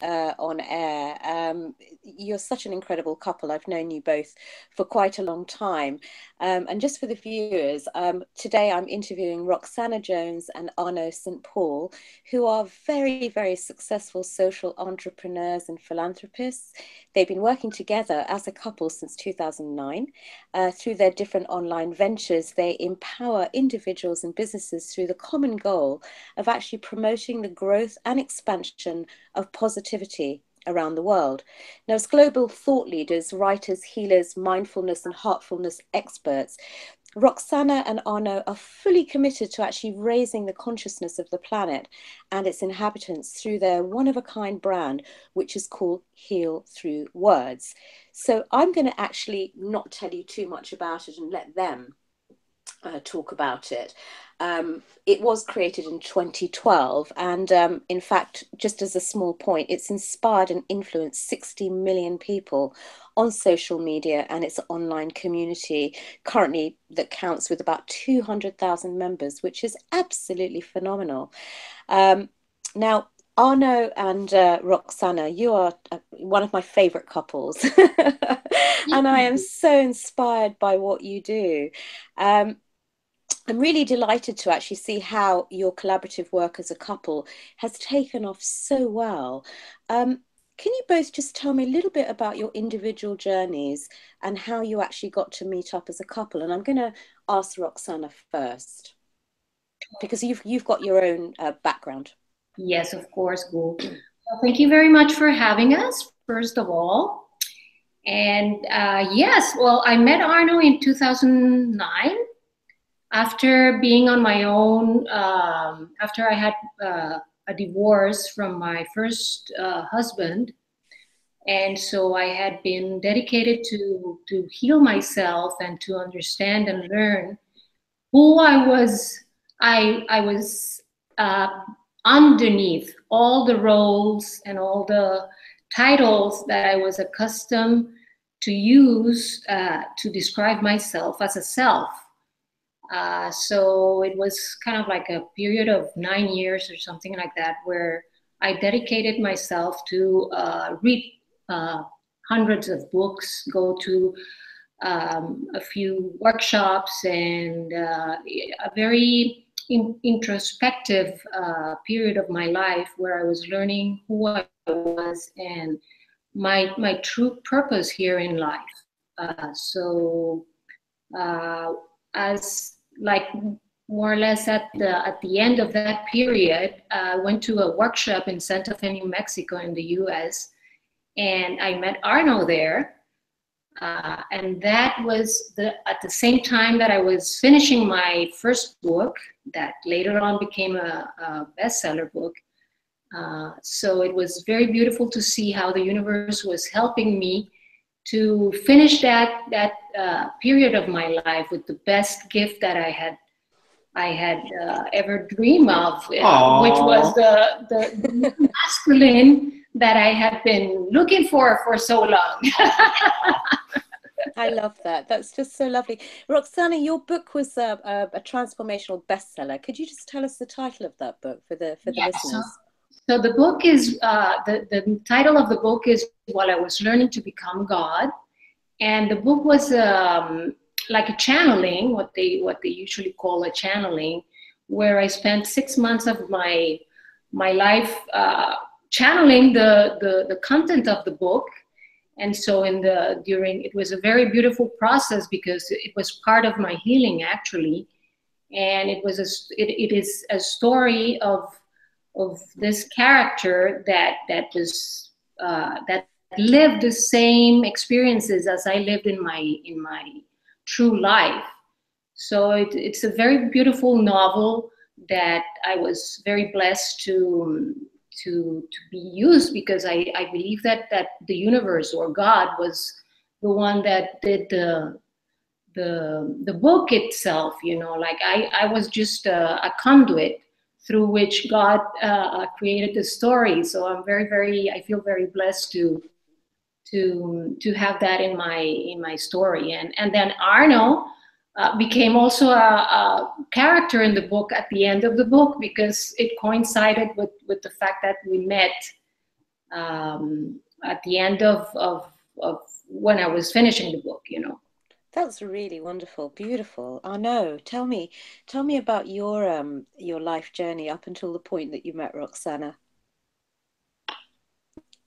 on air. You're such an incredible couple. I've known you both for quite a long time. And just for the viewers, today I'm interviewing Roxana Jones and Arno St. Paul, who are very, very successful social entrepreneurs and philanthropists. They've been working together as a couple since 2009. Through their different online ventures, they empower individuals and businesses through the common goal of actually promoting the growth and expansion of positivity around the world. Now, as global thought leaders, writers, healers, mindfulness and heartfulness experts, Roxana and Arno are fully committed to actually raising the consciousness of the planet and its inhabitants through their one-of-a-kind brand, which is called Heal Through Words. So I'm going to actually not tell you too much about it and let them talk about it. It was created in 2012, and in fact, just as a small point, it's inspired and influenced 60 million people on social media and its online community currently that counts with about 200,000 members, which is absolutely phenomenal. Now, Arno and Roxana, you are one of my favorite couples, and I am so inspired by what you do. I'm really delighted to actually see how your collaborative work as a couple has taken off so well. Can you both just tell me a little bit about your individual journeys and how you actually got to meet up as a couple? And I'm going to ask Roxana first, because you've got your own background. Yes, of course, Gu. Well, thank you very much for having us, first of all. And yes, well, I met Arno in 2009 after being on my own, after I had a divorce from my first husband. And so I had been dedicated to heal myself and to understand and learn who I was. I was underneath all the roles and all the titles that I was accustomed to use to describe myself as a self. So it was kind of like a period of 9 years or something like that, where I dedicated myself to read hundreds of books, go to a few workshops, and a very introspective period of my life where I was learning who I was and my true purpose here in life. As like more or less at the end of that period, I went to a workshop in Santa Fe, New Mexico in the US, and I met Arno there. And that was at the same time that I was finishing my first book that later on became a bestseller book. So it was very beautiful to see how the universe was helping me to finish that period of my life with the best gift that I had ever dreamed of, which was the masculine that I had been looking for so long. I love that. That's just so lovely. Roxana, your book was a transformational bestseller. Could you just tell us the title of that book for the listeners? So the book is, the title of the book is While I Was Learning to Become God. And the book was like a channeling, what they usually call a channeling, where I spent 6 months of my life channeling the content of the book. And so it was a very beautiful process because it was part of my healing, actually. And it is a story of this character that lived the same experiences as I lived in my true life. So it's a very beautiful novel that I was very blessed to be used, because I believe that the universe or God was the one that did the book itself. Like I was just a conduit through which God created the story. So I'm I feel very blessed to have that in my story. And then Arno became also a character in the book at the end of the book, because it coincided with the fact that we met at the end of when I was finishing the book, you know. That's really wonderful, beautiful. I know. Tell me about your life journey up until the point that you met Roxana.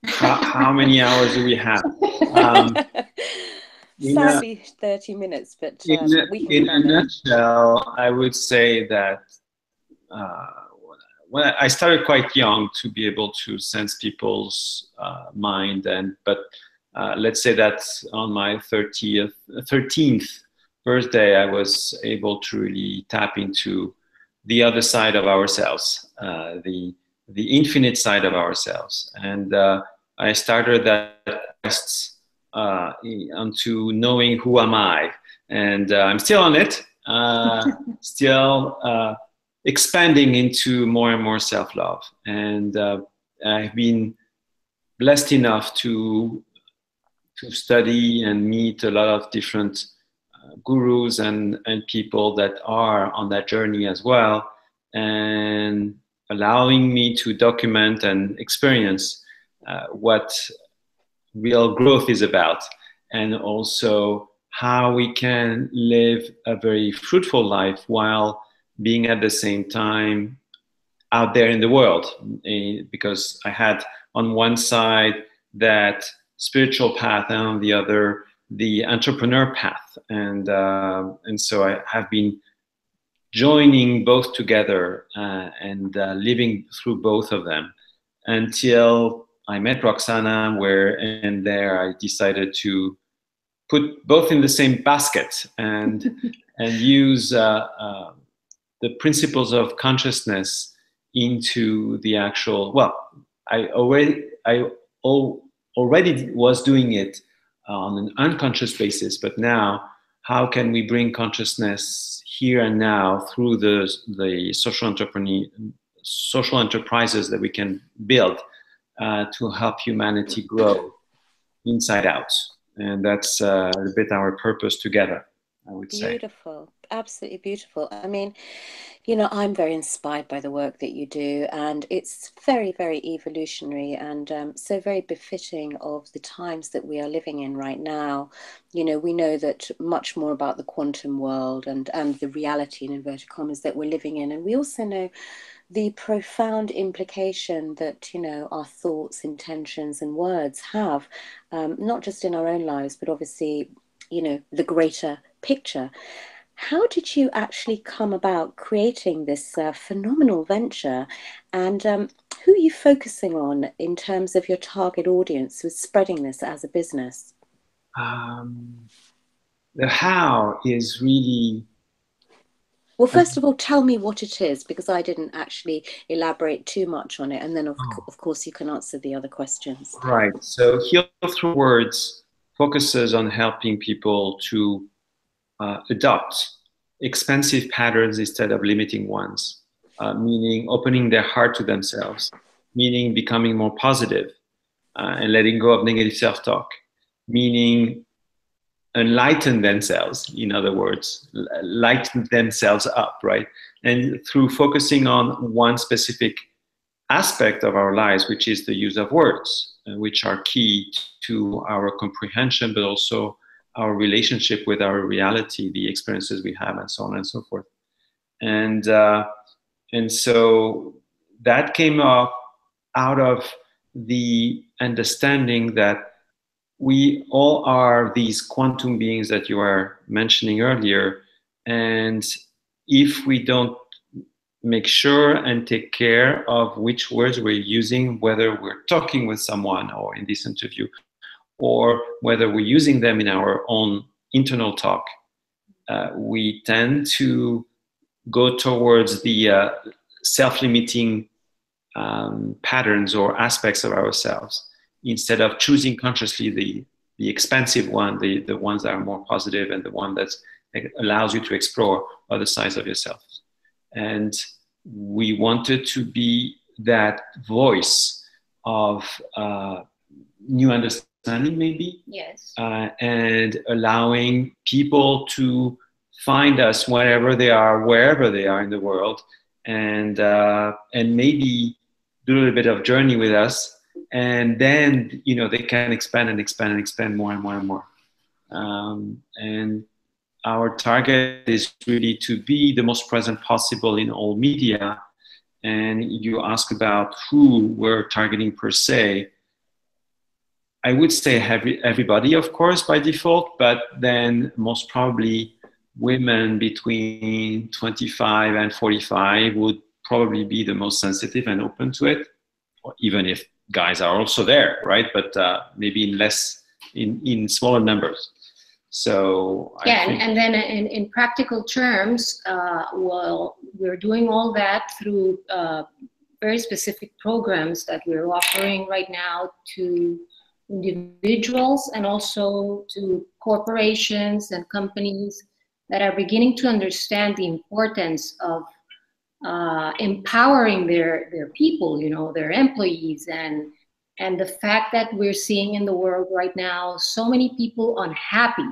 How many hours do we have? Um, in a, Sadly, 30 minutes, but in a, we can in a plan it. nutshell, I would say that uh, when I started quite young to be able to sense people's mind, but let's say that on my 13th birthday, I was able to really tap into the other side of ourselves, the infinite side of ourselves, and I started that quest onto knowing who am I, and I'm still on it, still expanding into more and more self-love, and I've been blessed enough to study and meet a lot of different gurus and people that are on that journey as well, and allowing me to document and experience what real growth is about, and also how we can live a very fruitful life while being at the same time out there in the world. Because I had on one side that spiritual path, and on the other the entrepreneur path, and so I have been joining both together and living through both of them until I met Roxana, where and there I decided to put both in the same basket and use the principles of consciousness into the actual. Well, I already was doing it on an unconscious basis, but now how can we bring consciousness here and now through the social enterprises that we can build to help humanity grow inside out, and that's a bit our purpose together, I would say. Beautiful, absolutely beautiful. I mean, you know, I'm very inspired by the work that you do, and it's very, very evolutionary and so very befitting of the times that we are living in right now. You know, we know that much more about the quantum world and the reality in inverted commas that we're living in, and we also know the profound implication that, you know, our thoughts, intentions, and words have, not just in our own lives, but obviously, you know, the greater picture. How did you actually come about creating this phenomenal venture? And who are you focusing on in terms of your target audience with spreading this as a business? Um, the how is really Well, first of all, tell me what it is, because I didn't actually elaborate too much on it. And then, of course, you can answer the other questions. right. So Heal Through Words focuses on helping people to adopt expansive patterns instead of limiting ones, meaning opening their heart to themselves, meaning becoming more positive and letting go of negative self-talk, meaning enlighten themselves, in other words, lighten themselves up, right? And through focusing on one specific aspect of our lives, which is the use of words, which are key to our comprehension, but also our relationship with our reality, the experiences we have, and so on and so forth. And and so that came up out of the understanding that we all are these quantum beings that you were mentioning earlier, and if we don't make sure and take care of which words we're using, whether we're talking with someone or in this interview, or whether we're using them in our own internal talk, we tend to go towards the self-limiting patterns or aspects of ourselves instead of choosing consciously the expansive one, the ones that are more positive, and the one that allows you to explore other sides of yourself. And we wanted to be that voice of new understanding, maybe, Yes. and allowing people to find us wherever they are, wherever they are in the world, and maybe do a little bit of journey with us and then they can expand and expand and expand more and more and more. And our target is really to be the most present possible in all media. And you ask about who we're targeting per se. I would say everybody, of course, by default, but then most probably women between 25 and 45 would probably be the most sensitive and open to it, even if guys are also there, right? But maybe in smaller numbers. So yeah, and then in practical terms, well, we're doing all that through very specific programs that we're offering right now to individuals and also to corporations and companies that are beginning to understand the importance of empowering their people, their employees, and the fact that we're seeing in the world right now so many people unhappy,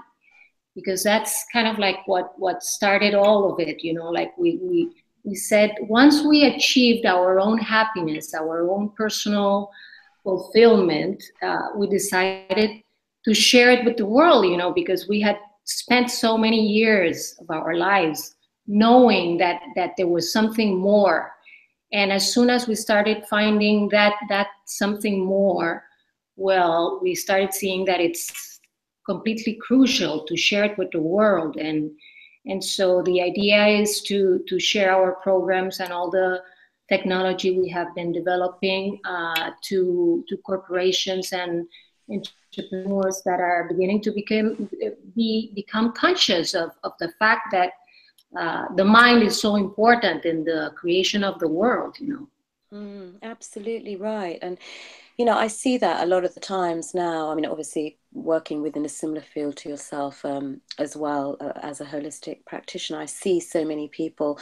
because that's kind of like what started all of it, like we said, once we achieved our own happiness, our own personal fulfillment, we decided to share it with the world, because we had spent so many years of our lives knowing that there was something more. And as soon as we started finding that something more, well, we started seeing that it's completely crucial to share it with the world. And so the idea is to share our programs and all the technology we have been developing to corporations and entrepreneurs that are beginning to become conscious of the fact that the mind is so important in the creation of the world, Absolutely right. And I see that a lot of the times now. I mean, obviously working within a similar field to yourself as well, as a holistic practitioner, I see so many people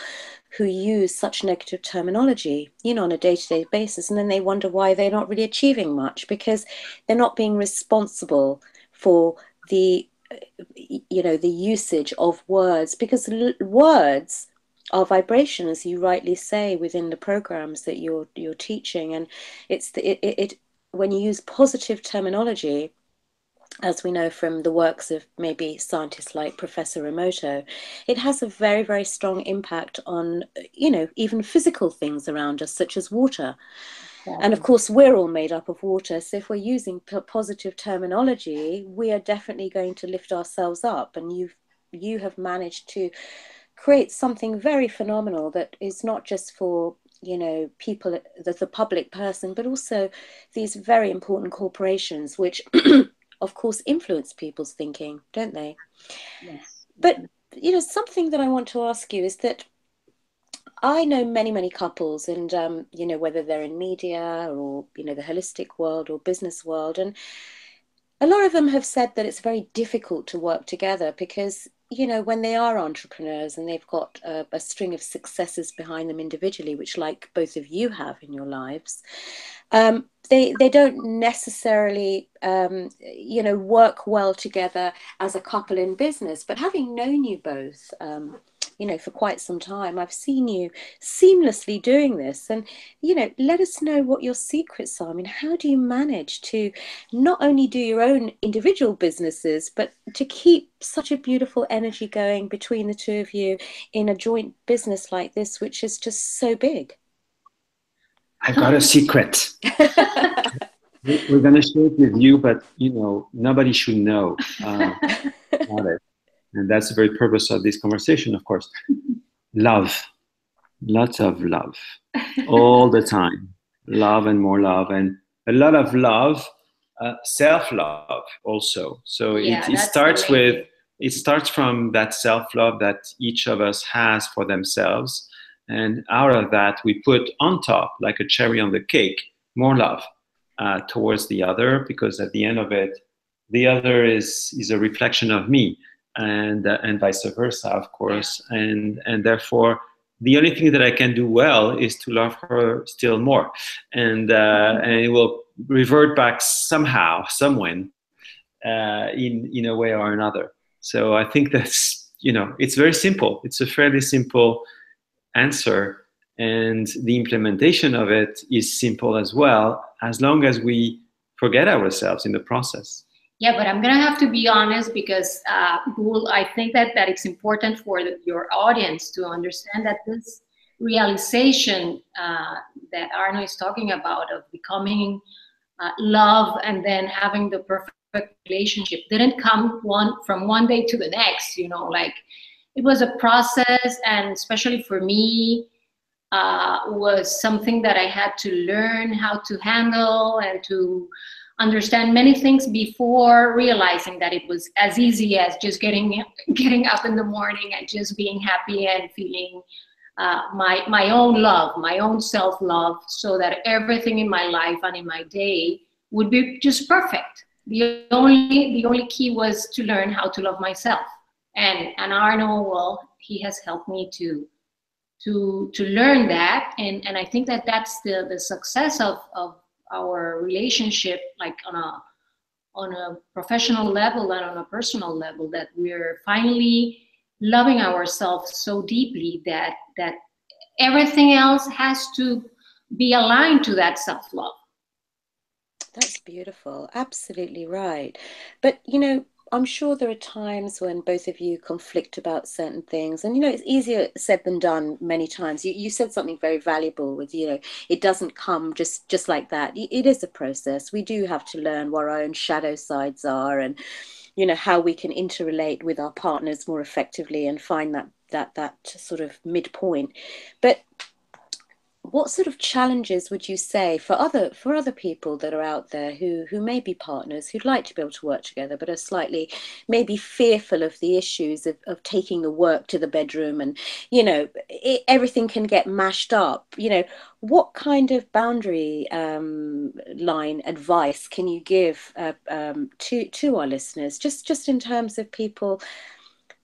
who use such negative terminology, on a day-to-day basis, and then they wonder why they're not really achieving much, because they're not being responsible for the the usage of words, because words are vibration, as you rightly say, within the programs that you're teaching. And it's when you use positive terminology, as we know from the works of maybe scientists like Professor Emoto, it has a very, very strong impact on, even physical things around us, such as water. And of course, we're all made up of water. So if we're using positive terminology, we are definitely going to lift ourselves up. And you have managed to create something very phenomenal that is not just for people, the public person, but also these very important corporations, which of course influence people's thinking, don't they? Yes. But something that I want to ask you is that I know many couples, and whether they're in media or the holistic world or business world, and a lot of them have said that it's very difficult to work together because when they are entrepreneurs and they've got a string of successes behind them individually, which like both of you have in your lives, they don't necessarily work well together as a couple in business. But having known you both for quite some time, I've seen you seamlessly doing this. And let us know what your secrets are. I mean, how do you manage to not only do your own individual businesses, but to keep such a beautiful energy going between the two of you in a joint business like this, which is just so big? I've got a secret. We're going to share it with you, but nobody should know about it. And that's the very purpose of this conversation, of course. Love, lots of love, all the time. Love and more love, and a lot of love, self-love also. So Yeah, it starts from that self-love that each of us has for themselves. And out of that, we put on top, like a cherry on the cake, more love towards the other, because at the end of it, the other is a reflection of me, and vice versa, of course. And therefore, the only thing that I can do well is to love her still more, and it will revert back somehow, somewhen, in a way or another. So I think that's it's very simple. It's a fairly simple answer, and the implementation of it is simple as well, as long as we forget ourselves in the process. Yeah, but I'm gonna have to be honest because, Gul, I think that it's important for your audience to understand that this realization that Arno is talking about of becoming love and then having the perfect relationship didn't come from one day to the next. You know, like it was a process, and especially for me, was something that I had to learn how to handle and to understand many things before realizing that it was as easy as just getting up in the morning and just being happy and feeling my own love, my own self-love, so that everything in my life and in my day would be just perfect. The only key was to learn how to love myself. And Arno, well, he has helped me to learn that, and I think that that's the success of our relationship, like on a professional level and on a personal level, that we're finally loving ourselves so deeply that everything else has to be aligned to that self-love. That's beautiful. Absolutely right. But, you know, I'm sure there are times when both of you conflict about certain things. And, you know, it's easier said than done many times. You said something very valuable with, you know, it doesn't come just like that. It is a process. We do have to learn what our own shadow sides are, and, you know, how we can interrelate with our partners more effectively and find that sort of midpoint. But what sort of challenges would you say for other people that are out there who may be partners who'd like to be able to work together but are slightly maybe fearful of the issues of taking the work to the bedroom, and you know everything can get mashed up, you know, what kind of boundary line advice can you give to our listeners, just in terms of people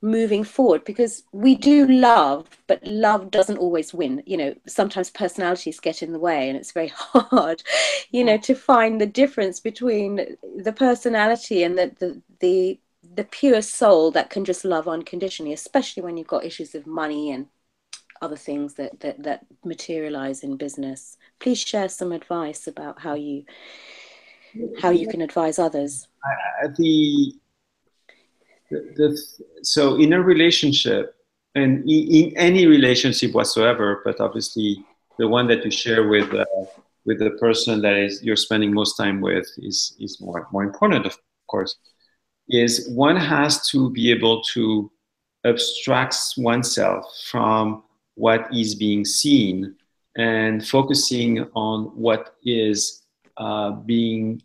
moving forward? Because we do love, but love doesn't always win. You know, sometimes personalities get in the way, and it's very hard, you know, to find the difference between the personality and the pure soul that can just love unconditionally, especially when you've got issues of money and other things that materialize in business. Please share some advice about how you can advise others. So in a relationship, and in any relationship whatsoever, but obviously the one that you share with the person that is you're spending most time with is more important, of course. Is one has to be able to abstract oneself from what is being seen and focusing on what is being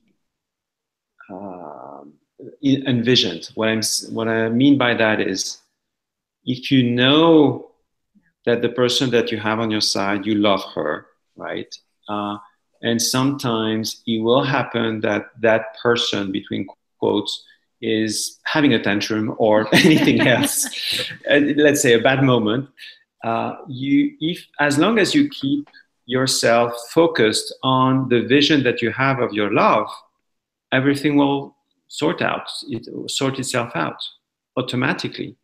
envisioned. What I mean by that is, if you know that the person that you have on your side, you love her, right? And sometimes it will happen that that person, between quotes, is having a tantrum or anything else. Let's say a bad moment. As long as you keep yourself focused on the vision that you have of your love, everything will sort itself out automatically.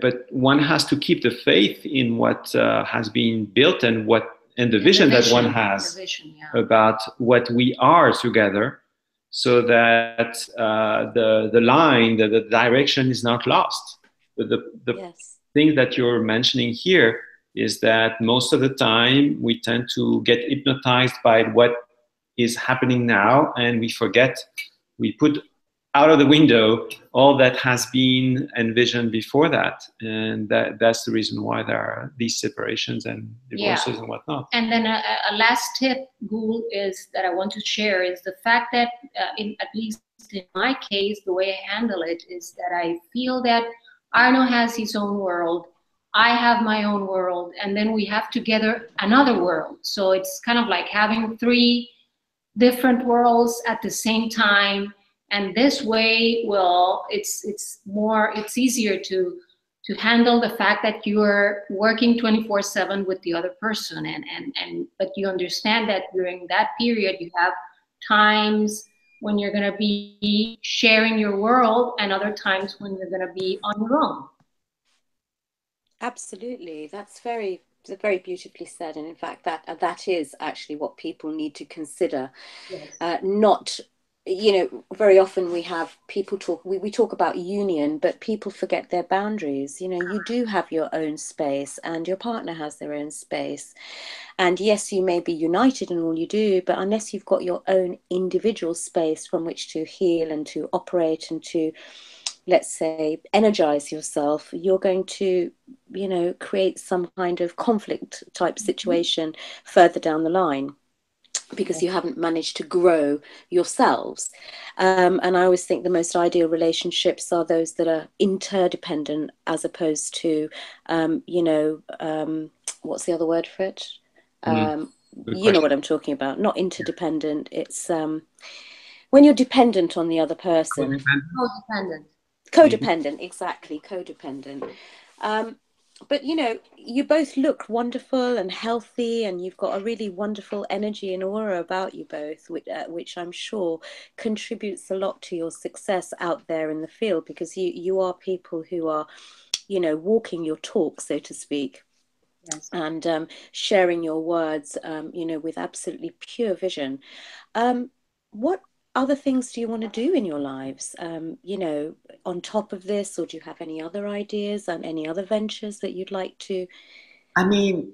But one has to keep the faith in what has been built and the vision that one has about what we are together, so that the line, the direction is not lost. The Yes. thing that you're mentioning here is that most of the time we tend to get hypnotized by what is happening now, and we put out of the window all that has been envisioned before that, and that's the reason why there are these separations and divorces and whatnot. And then a last tip, Gul, is that I want to share is the fact that at least in my case, the way I handle it is that I feel that Arno has his own world, I have my own world, and then we have together another world. So it's kind of like having three different worlds at the same time, and this way, well, it's easier to handle the fact that you're working 24/7 with the other person, but you understand that during that period you have times when you're going to be sharing your world and other times when you're going to be on your own. Absolutely. That's very, very beautifully said. And in fact, that is actually what people need to consider. Yes. Not, you know, very often we have people talk, we talk about union, but people forget their boundaries. You know, you do have your own space and your partner has their own space. And yes, you may be united in all you do, but unless you've got your own individual space from which to heal and to operate and to, let's say, energize yourself, you're going to, you know, create some kind of conflict type situation further down the line, because you haven't managed to grow yourselves. And I always think the most ideal relationships are those that are interdependent, as opposed to, you know, what's the other word for it? You know what I'm talking about. Not interdependent. It's when you're dependent on the other person. Codependent. Codependent, exactly, codependent. But you know, you both look wonderful and healthy, and you've got a really wonderful energy and aura about you both, which I'm sure contributes a lot to your success out there in the field, because you are people who are, you know, walking your talk, so to speak. Yes. And sharing your words, you know, with absolutely pure vision. What other things do you want to do in your lives, you know, on top of this, or do you have any other ideas and any other ventures that you'd like to? I mean,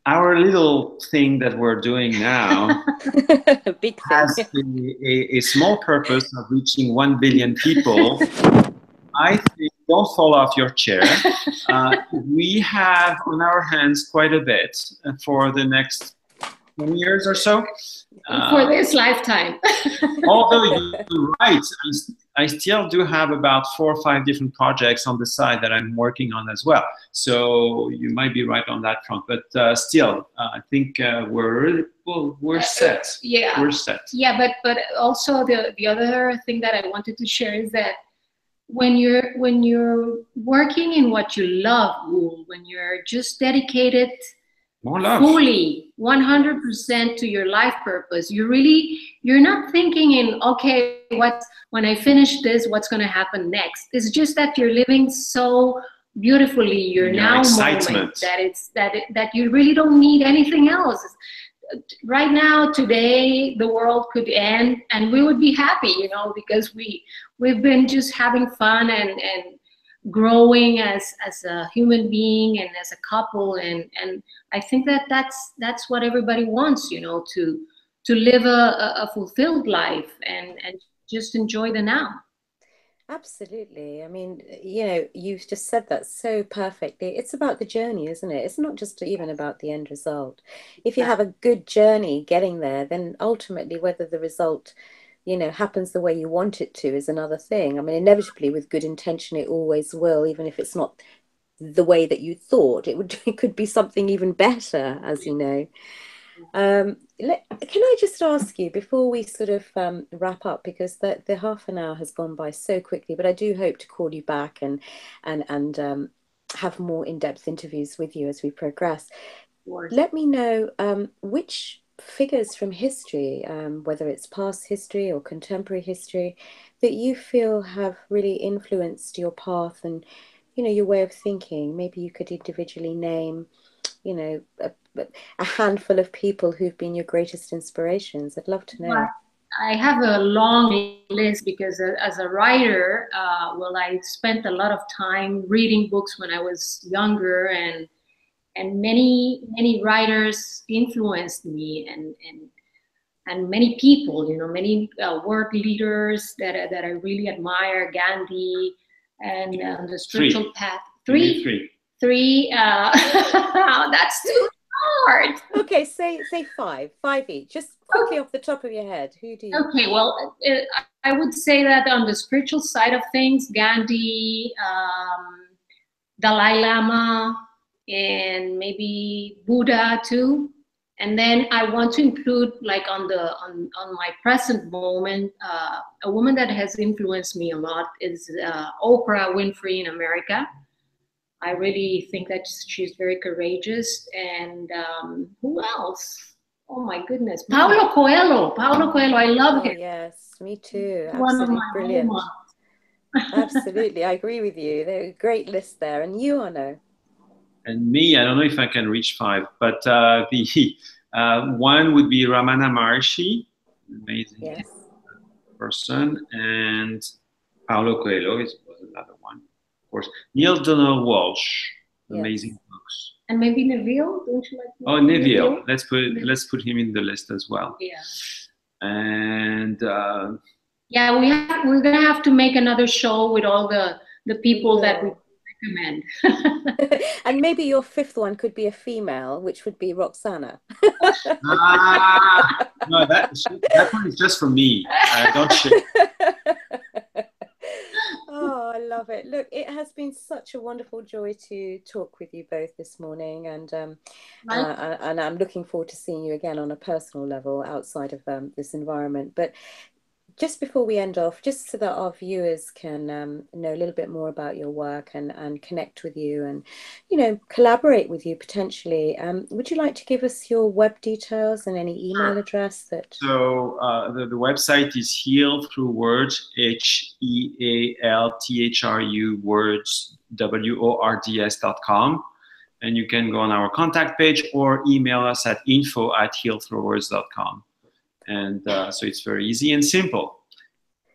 our little thing that we're doing now A big thing. has a small purpose of reaching 1 billion people. I think, don't fall off your chair. We have on our hands quite a bit for the next 10 years or so. For this lifetime. Although you're right, I still do have about 4 or 5 different projects on the side that I'm working on as well. So you might be right on that front, but still, I think we're set. Yeah, we're set. Yeah, but also the other thing that I wanted to share is that when you're working in what you love, when you're just dedicated More love. fully 100% to your life purpose, you're not thinking in, okay, when I finish this, what's going to happen next. It's just that you're living so beautifully your now moment that you really don't need anything else. Right now, today, the world could end and we would be happy, you know, because we've been just having fun and growing as a human being and as a couple, and I think that's what everybody wants, you know, to live a fulfilled life and just enjoy the now. Absolutely. I mean, you know, you've just said that so perfectly. It's about the journey, isn't it? It's not just even about the end result. If you have a good journey getting there, then ultimately whether the result, you know, happens the way you want it to is another thing. I mean, inevitably with good intention, it always will, even if it's not the way that you thought. It could be something even better, as you know. Can I just ask you before we sort of wrap up, because the half an hour has gone by so quickly, but I do hope to call you back and have more in-depth interviews with you as we progress. Let me know which figures from history, whether it's past history or contemporary history, that you feel have really influenced your path and, you know, your way of thinking. Maybe you could individually name, you know, a handful of people who've been your greatest inspirations. I'd love to know. I have a long list because as a writer, well, I spent a lot of time reading books when I was younger, and many writers influenced me, and many people, you know, many world leaders that I really admire. Gandhi, and the spiritual path. Three. That's too hard. Okay, say five each, just quickly off the top of your head. Who do you? Okay, well, I would say that on the spiritual side of things, Gandhi, Dalai Lama, and maybe Buddha too. And then I want to include, like, on my present moment, a woman that has influenced me a lot is Oprah Winfrey in America. I really think that she's very courageous. And who else? Oh my goodness, Paulo Coelho. I love him. Yes, me too. Absolutely brilliant. Absolutely, I agree with you. There's a great list there. And you, Arno? And me, I don't know if I can reach 5, but the one would be Ramana Maharshi, amazing person, and Paulo Coelho was another one, of course. Neil Donald Walsh, amazing books. And maybe Neville, don't you like Neville? Oh, Neville. Let's put him in the list as well. Yeah. And yeah, we're gonna have to make another show with all the people that we recommend. And maybe your 5th one could be a female, which would be Roxana. No, that one is just for me. Don't share. Oh, I love it. Look, it has been such a wonderful joy to talk with you both this morning, and I'm looking forward to seeing you again on a personal level outside of this environment. But just before we end off, just so that our viewers can know a little bit more about your work and connect with you and, you know, collaborate with you potentially, would you like to give us your web details and any email address that? So the website is Heal Through Words, HEALTHRU Words, WORDS.com. And you can go on our contact page or email us at info@healthroughwords.com. And so it's very easy and simple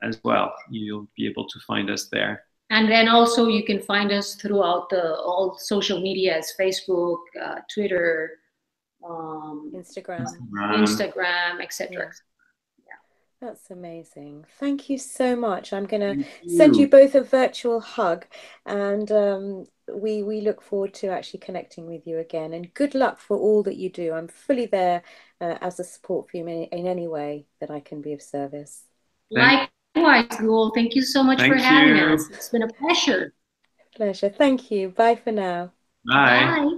as well. You'll be able to find us there. And then also you can find us throughout all social media as Facebook, Twitter, Instagram, etc. That's amazing. Thank you so much. I'm going to send you both a virtual hug, and we look forward to actually connecting with you again. And good luck for all that you do. I'm fully there as a support for you in any way that I can be of service. Likewise, Gul. Thank you so much for having us. It's been a pleasure. Pleasure. Thank you. Bye for now. Bye. Bye.